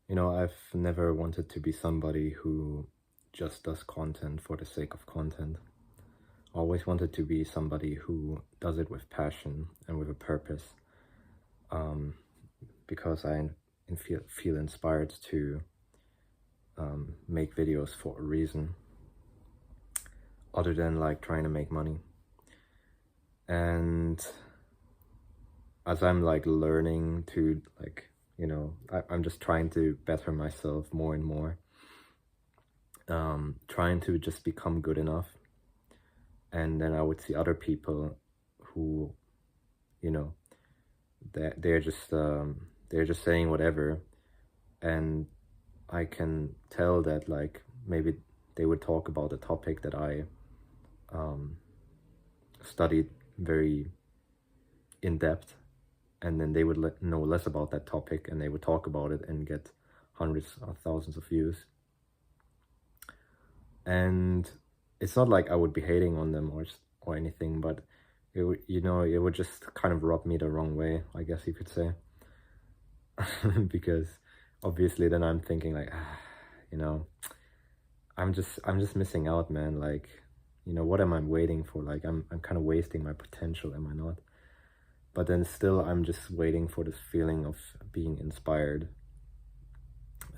I've never wanted to be somebody who just does content for the sake of content. I always wanted to be somebody who does it with passion and with a purpose, um, because I feel inspired to make videos for a reason, other than like trying to make money. And as I'm like learning to I'm just trying to better myself more and more, trying to just become good enough. And then I would see other people who, you know, they're just saying whatever, and I can tell that like maybe they would talk about a topic that I studied very in depth, and then they would know less about that topic, and they would talk about it and get hundreds of thousands of views. And it's not like I would be hating on them or anything, but it would just kind of rub me the wrong way, I guess you could say. Because obviously then I'm thinking like, you know, I'm just missing out, man. Like, what am I waiting for? Like, I'm kind of wasting my potential, am I not? But then still, I'm just waiting for this feeling of being inspired.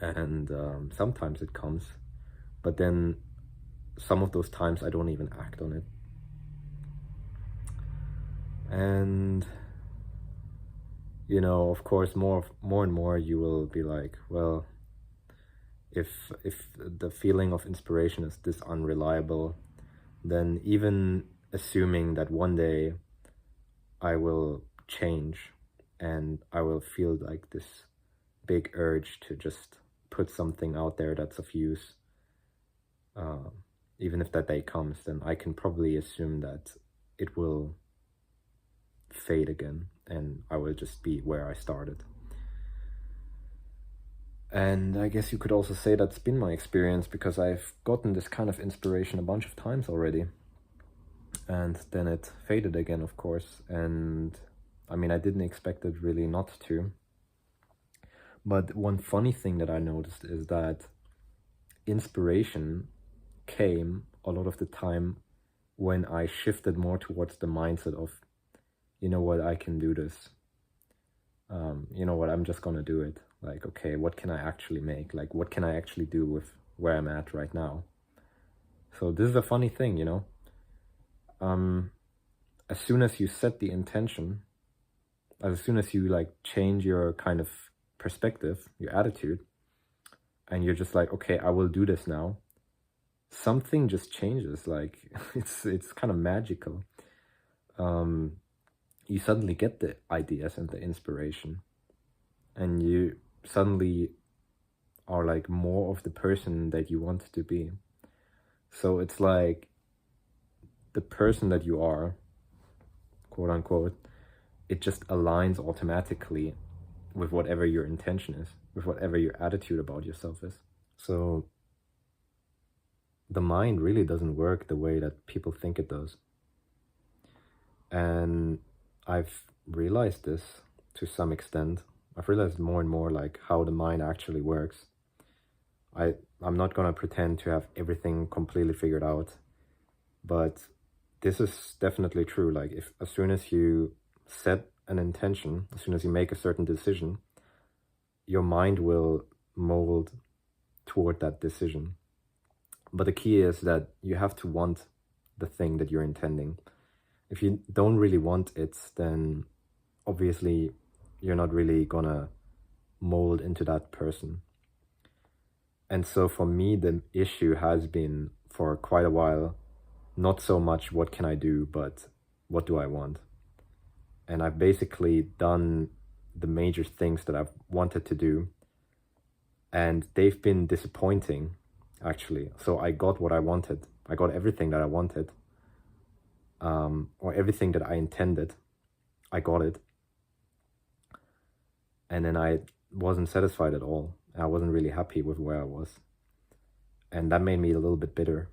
And sometimes it comes, but then some of those times I don't even act on it. And of course, more and more you will be like, well, if the feeling of inspiration is this unreliable, then even assuming that one day I will change and I will feel like this big urge to just put something out there that's of use, even if that day comes, then I can probably assume that it will fade again and I will just be where I started. And I guess you could also say that's been my experience, because I've gotten this kind of inspiration a bunch of times already. And then it faded again, of course. And I mean, I didn't expect it really not to. But one funny thing that I noticed is that inspiration came a lot of the time when I shifted more towards the mindset of, you know what, I can do this. You know what, I'm just gonna do it. Like, okay, what can I actually make? Like, what can I actually do with where I'm at right now? So this is a funny thing, as soon as you set the intention, as soon as you like change your kind of perspective, your attitude, and you're just like, okay, I will do this now, something just changes. Like, it's kind of magical. You suddenly get the ideas and the inspiration, and you suddenly are like more of the person that you want to be. So it's like the person that you are, quote unquote, it just aligns automatically with whatever your intention is, with whatever your attitude about yourself is. So the mind really doesn't work the way that people think it does. And I've realized this to some extent. I've realized more and more like how the mind actually works. I'm not gonna pretend to have everything completely figured out, but this is definitely true. Like, if as soon as you set an intention, as soon as you make a certain decision, your mind will mold toward that decision. But the key is that you have to want the thing that you're intending. If you don't really want it, then obviously you're not really gonna mold into that person. And so for me, the issue has been for quite a while, not so much what can I do, but what do I want? And I've basically done the major things that I've wanted to do, and they've been disappointing, actually. So I got what I wanted. I got everything that I wanted, or everything that I intended. I got it. And then I wasn't satisfied at all. I wasn't really happy with where I was. And that made me a little bit bitter.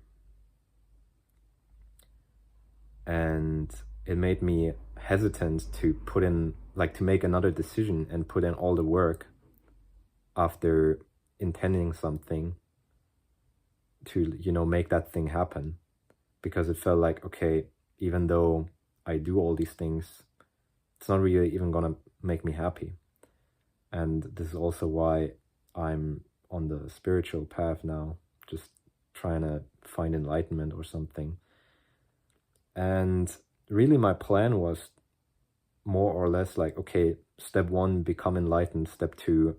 And it made me hesitant to put in, like, to make another decision and put in all the work after intending something to, you know, make that thing happen, because it felt like, okay, even though I do all these things, it's not really even gonna make me happy. And this is also why I'm on the spiritual path now, just trying to find enlightenment or something. And really my plan was more or less like, okay, step 1, become enlightened. Step 2,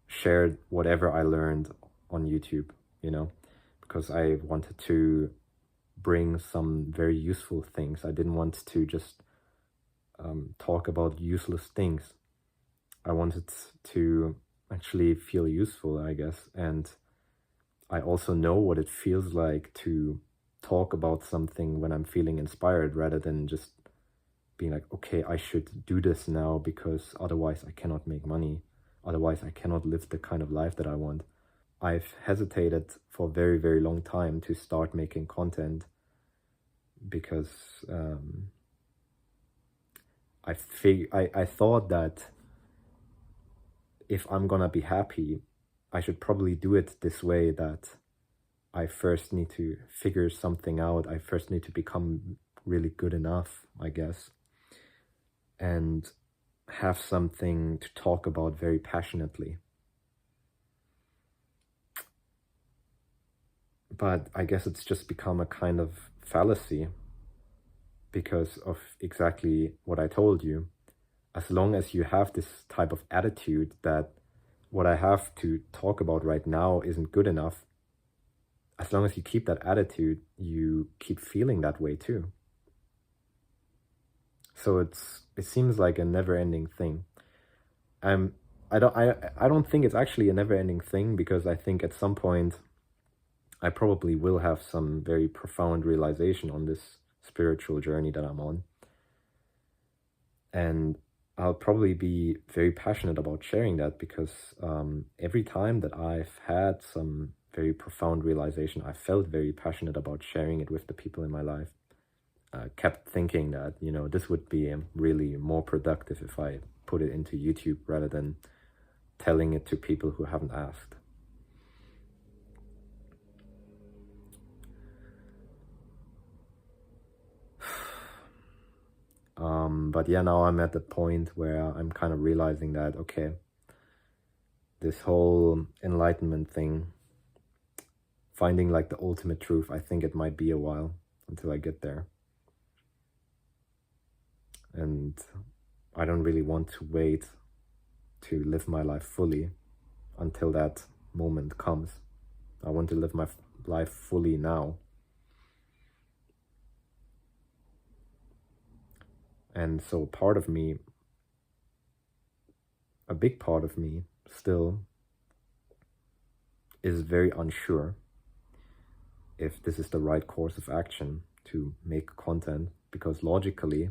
share whatever I learned on YouTube, you know, because I wanted to bring some very useful things. I didn't want to just talk about useless things. I wanted to actually feel useful, I guess. And I also know what it feels like to talk about something when I'm feeling inspired, rather than just being like, okay, I should do this now because otherwise I cannot make money. Otherwise I cannot live the kind of life that I want. I've hesitated for a very, very long time to start making content because I thought that if I'm gonna be happy, I should probably do it this way, that I first need to figure something out. I first need to become really good enough, I guess, and have something to talk about very passionately. But I guess it's just become a kind of fallacy because of exactly what I told you. As long as you have this type of attitude that what I have to talk about right now isn't good enough, as long as you keep that attitude, you keep feeling that way too. So it seems like a never-ending thing. I don't think it's actually a never-ending thing, because I think at some point I probably will have some very profound realization on this spiritual journey that I'm on. And I'll probably be very passionate about sharing that, because every time that I've had some very profound realization, I felt very passionate about sharing it with the people in my life. Kept thinking that, you know, this would be really more productive if I put it into YouTube rather than telling it to people who haven't asked. But yeah, now I'm at the point where I'm kind of realizing that, okay, this whole enlightenment thing, finding like the ultimate truth, I think it might be a while until I get there. And I don't really want to wait to live my life fully until that moment comes. I want to live my life fully now. And so part of me, a big part of me still, is very unsure if this is the right course of action to make content, because logically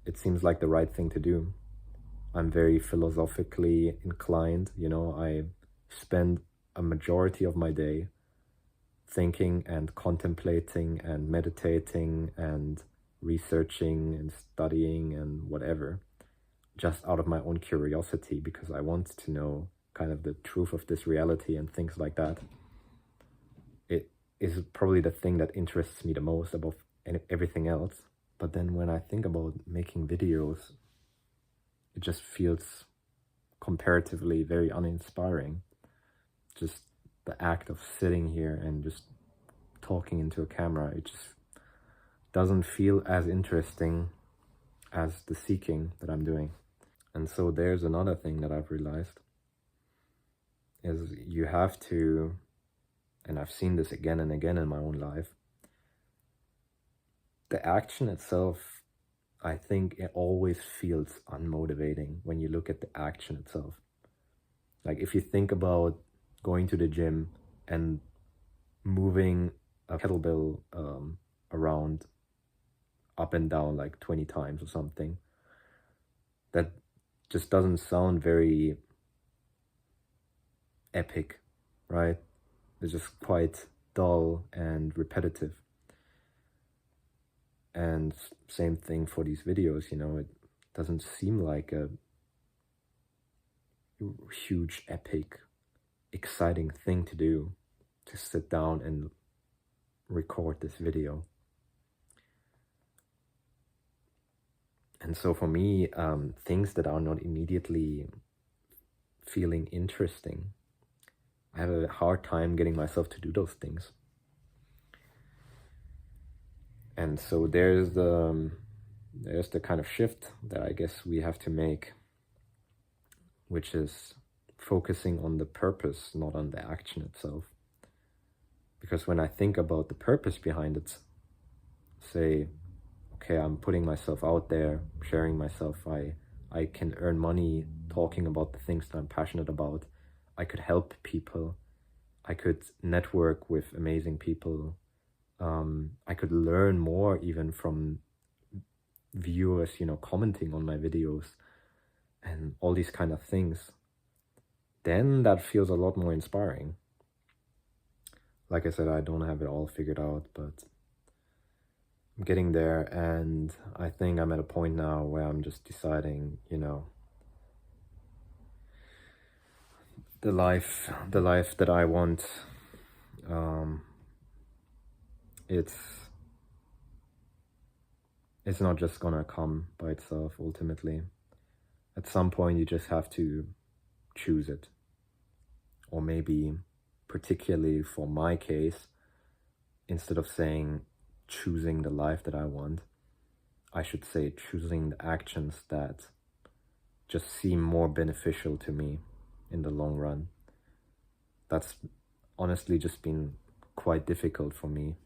it seems like the right thing to do. I'm very philosophically inclined, you know, I spend a majority of my day thinking and contemplating and meditating and researching and studying and whatever, just out of my own curiosity, because I want to know kind of the truth of this reality and things like that. It is probably the thing that interests me the most above everything else. But then when I think about making videos, it just feels comparatively very uninspiring. Just the act of sitting here and just talking into a camera, it just doesn't feel as interesting as the seeking that I'm doing. And so there's another thing that I've realized, is you have to, and I've seen this again and again in my own life, the action itself, I think it always feels unmotivating when you look at the action itself. Like if you think about going to the gym and moving a kettlebell around up and down like 20 times or something, that just doesn't sound very epic, right? It's just quite dull and repetitive. And same thing for these videos, you know, it doesn't seem like a huge, epic, exciting thing to do, to sit down and record this video. And so for me, things that are not immediately feeling interesting, I have a hard time getting myself to do those things. And so there's the kind of shift that I guess we have to make, which is focusing on the purpose, not on the action itself. Because when I think about the purpose behind it, say, okay, I'm putting myself out there, sharing myself, I can earn money talking about the things that I'm passionate about. I could help people. I could network with amazing people. I could learn more even from viewers, commenting on my videos and all these kind of things. Then that feels a lot more inspiring. Like I said, I don't have it all figured out, but I'm getting there, and I think I'm at a point now where I'm just deciding, the life that I want, it's not just gonna come by itself ultimately. At some point you just have to choose it. Or maybe, particularly for my case, instead of saying choosing the life that I want, I should say choosing the actions that just seem more beneficial to me in the long run. That's honestly just been quite difficult for me.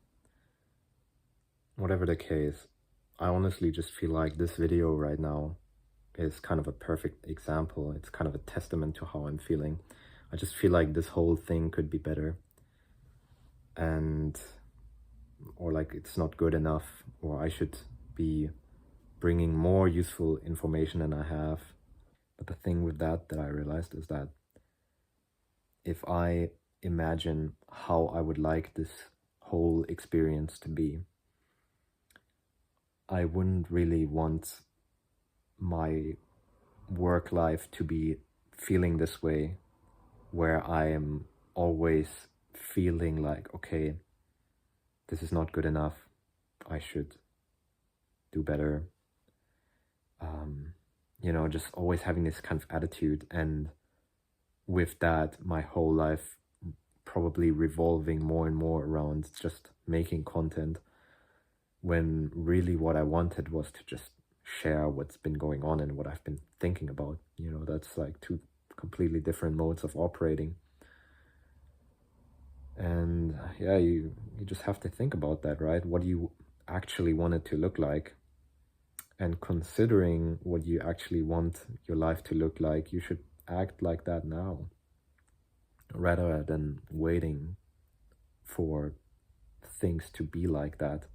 Whatever the case, I honestly just feel like this video right now is kind of a perfect example. It's kind of a testament to how I'm feeling. I just feel like this whole thing could be better, or like it's not good enough, or I should be bringing more useful information than I have. But the thing with that I realized is that if I imagine how I would like this whole experience to be, I wouldn't really want my work life to be feeling this way, where I am always feeling like, okay, this is not good enough, I should do better. Just always having this kind of attitude, and with that, my whole life probably revolving more and more around just making content, when really what I wanted was to just share what's been going on and what I've been thinking about. That's like two completely different modes of operating. And yeah, you just have to think about that, right? What do you actually want it to look like? And considering what you actually want your life to look like, you should act like that now, rather than waiting for things to be like that.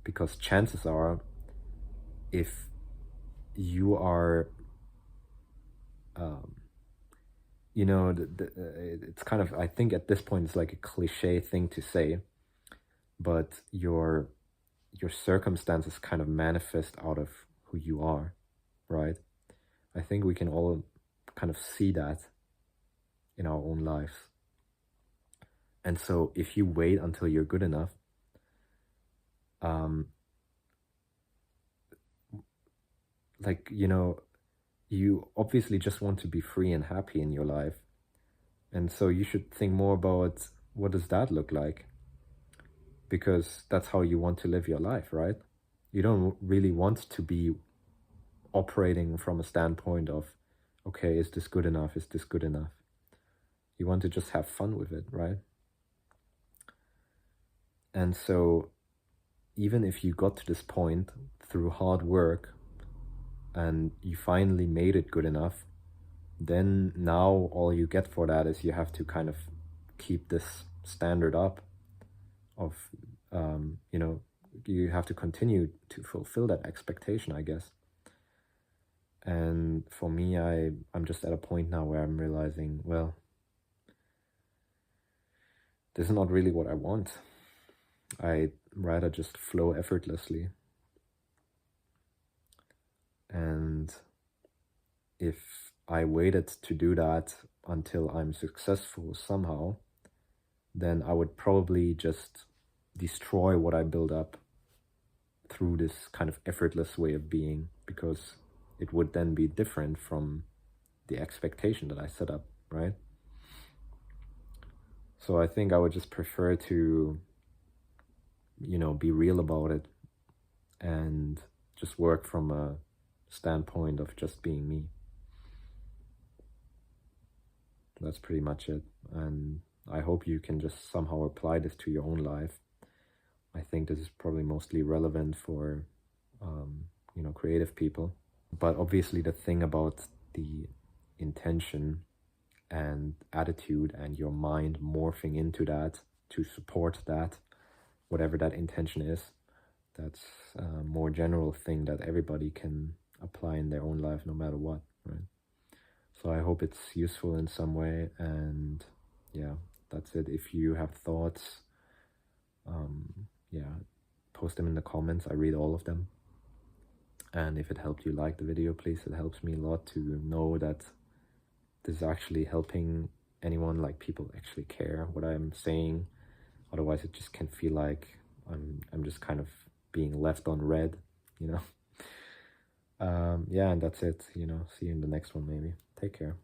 Because chances are, if you are, it's kind of, I think at this point it's like a cliche thing to say, but your circumstances kind of manifest out of who you are, right? I think we can all kind of see that in our own lives. And so if you wait until you're good enough, you obviously just want to be free and happy in your life. And so you should think more about, what does that look like? Because that's how you want to live your life, right? You don't really want to be operating from a standpoint of, okay, is this good enough? Is this good enough? You want to just have fun with it, right? And so even if you got to this point through hard work and you finally made it good enough, then now all you get for that is you have to kind of keep this standard up of, you have to continue to fulfill that expectation, I guess. And for me, I'm just at a point now where I'm realizing, well, this is not really what I want. I'd rather just flow effortlessly. And if I waited to do that until I'm successful somehow, then I would probably just destroy what I build up through this kind of effortless way of being, because it would then be different from the expectation that I set up, right? So I think I would just prefer to, be real about it and just work from a standpoint of just being me. That's pretty much it. And I hope you can just somehow apply this to your own life. I think this is probably mostly relevant for, creative people. But obviously the thing about the intention and attitude and your mind morphing into that to support that, whatever that intention is, that's a more general thing that everybody can apply in their own life no matter what, right? So I hope it's useful in some way, and yeah, that's it. If you have thoughts, post them in the comments. I read all of them. And if it helped you like the video, please, it helps me a lot to know that this is actually helping anyone, like people actually care what I'm saying. Otherwise it just can feel like I'm just kind of being left on red, yeah, and that's it, see you in the next one maybe. Take care.